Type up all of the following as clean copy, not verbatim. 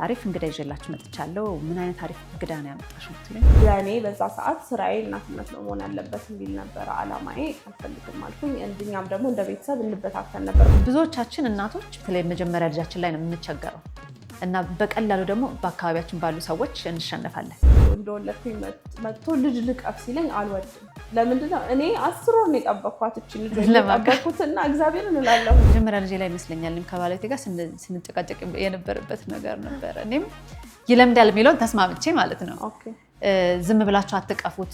አሪፍ እንግዳ ይዤላችሁ መጥቻለሁ። ምን አይነት አሪፍ እንግዳ ነው ያመጣሽው? ያኔ በዛ ሰዓት ስራዬ እናትነት ነው መሆን ያለበት እንዲል ነበር አላማዬ። አልፈልግም አልኩኝ። እንድኛም ደግሞ እንደ ቤተሰብ እንበታተን ነበር። ብዙዎቻችን እናቶች በተለይ መጀመሪያ ልጃችን ላይ ነው የምንቸገረው እና በቀላሉ ደግሞ በአካባቢያችን ባሉ ሰዎች እንሸነፋለን። እንደወለድኩኝ መጥቶ ልጅ ልቀፍ ሲለኝ አልወድም። ለምንድነው እኔ 10 ወር ነው የጠበቅኳት እቺ ልጅ ለማቀቁትና እግዚአብሔርን እላለሁ። መጀመሪያ ልጅ ላይ ይመስለኛል ከባለቤቴ ጋር ስንጨቃጨቅ የነበረበት ነገር ነበር። እኔም ይለምዳል የሚለውን ተስማምቼ ማለት ነው። ዝም ብላችሁ አትቀፉት፣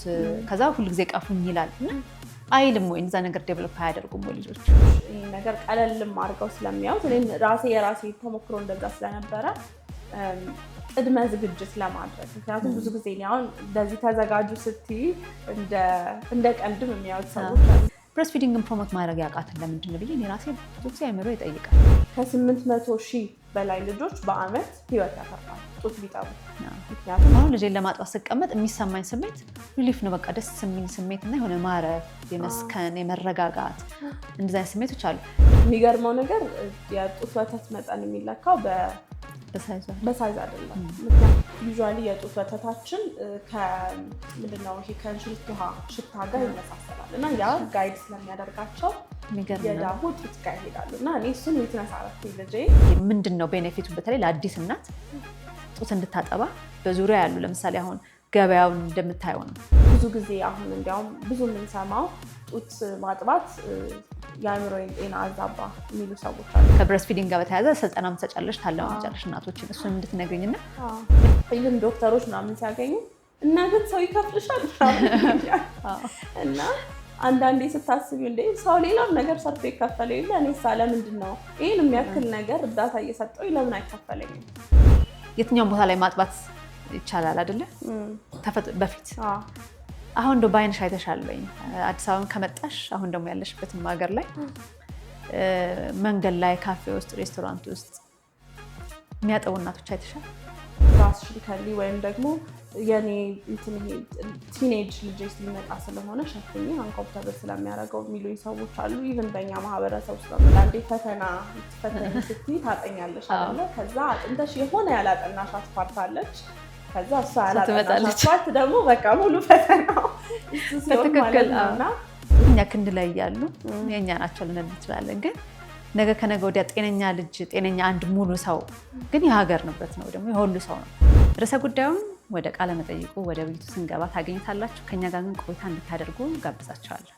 ከዛ ሁሉ ጊዜ ቀፉኝ ይላል አይልም ወይ? እዛ ነገር ዴቨሎፕ አያደርጉም ወይ ልጆች? ይሄ ነገር ቀለልም አድርገው ስለሚያዩት እኔም የራሴ ተሞክሮ እንደዛ ስለነበረ ቅድመ ዝግጅት ለማድረግ ምክንያቱም ብዙ ጊዜ አሁን እንደዚህ ተዘጋጁ ስትይ እንደ ቀልድም የሚያዩት ሰዎች አሉ። ብሬስት ፊዲንግን ፕሮሞት ማድረግ ያቃተን ለምንድን ነው ብዬ እኔ ራሴ ብዙ ጊዜ አይምሮ ይጠይቃል። ከ800,000 በላይ ልጆች በአመት ህይወት ያተርፋሉ ጡት ቢጠቡ። ምክንያቱም አሁን ልጄን ለማጥባት ስቀመጥ የሚሰማኝ ስሜት ሪሊፍ ነው። በቃ ደስ የሚል ስሜት እና የሆነ ማረፍ፣ የመስከን፣ የመረጋጋት እንደዚህ አይነት ስሜቶች አሉ። የሚገርመው ነገር የጡት ወተት መጠን የሚለካው በሳይዝ አይደለም። ምክንያቱም ዩዥዋሊ የጡት ወተታችን ከምንድነው ይሄ ከእንሽርት ውሃ ሽታ ጋር ይመሳሰላል እና ያ ጋይድ ስለሚያደርጋቸው የዳቦ ጡት ጋር ይሄዳሉ እና እኔ እሱን ዊትነስ አደረኩኝ ልጄ። ምንድነው ቤኔፊቱ በተለይ ለአዲስ እናት ጡት እንድታጠባ? በዙሪያ ያሉ ለምሳሌ አሁን ገበያውን እንደምታየው ነው ብዙ ጊዜ አሁን እንዲያውም ብዙ የምንሰማው ጡት ማጥባት የአእምሮ ጤና አዛባ የሚሉ ሰዎች አሉ። ከብሬስት ፊዲንግ ጋር በተያያዘ ስልጠናም ትሰጫለሽ ታለማጫለሽ እናቶችን፣ እሱን እንድትነግሪኝና ይህም ዶክተሮች ምናምን ሲያገኙ እና ግን ሰው ይከፍልሻል እና አንዳንዴ ስታስቢ እንደ ሰው ሌላም ነገር ሰርቶ ይከፈለ የለ እኔሳ ለምንድን ነው ይህን የሚያክል ነገር እርዳታ እየሰጠው ለምን አይከፈለኝም? የትኛውም ቦታ ላይ ማጥባት ይቻላል አይደለ? በፊት አሁን እንደው በአይንሽ አይተሻል ወይ? አዲስ አበባ ከመጣሽ አሁን ደግሞ ያለሽበትም ሀገር ላይ መንገድ ላይ ካፌ ውስጥ ሬስቶራንት ውስጥ የሚያጠቡ እናቶች አይተሻል? ራስሽን ከሊ ወይም ደግሞ የኔ ቲኔጅ ልጅ ሊመጣ ስለሆነ ሸፍኜ አንኮምፎርታብል ስለሚያደርገው የሚሉኝ ሰዎች አሉ። ኢቭን በእኛ ማህበረሰብ ውስጥ አንዴ ፈተና ስትይ ታጠኛለሽ አይደለ? ከዛ አጥንተሽ የሆነ ያላጠናሻት ፓርት አለች። ከዛ እሷ ያላጠናሻት ፓርት ደግሞ በቃ ሙሉ ፈተናው እሱ ሲሆን ማለት ነውና እኛ ክንድ ላይ ያሉ የኛ ናቸው ልንል እንችላለን። ግን ነገ ከነገ ወዲያ ጤነኛ ልጅ ጤነኛ አንድ ሙሉ ሰው ግን የሀገር ንብረት ነው ደግሞ የሁሉ ሰው ነው። ርዕሰ ጉዳዩን ወደ ቃለ መጠይቁ ወደ ቤቱ ስንገባ ታገኝታላችሁ። ከኛ ጋር ግን ቆይታ እንድታደርጉ ጋብዛችኋለሁ።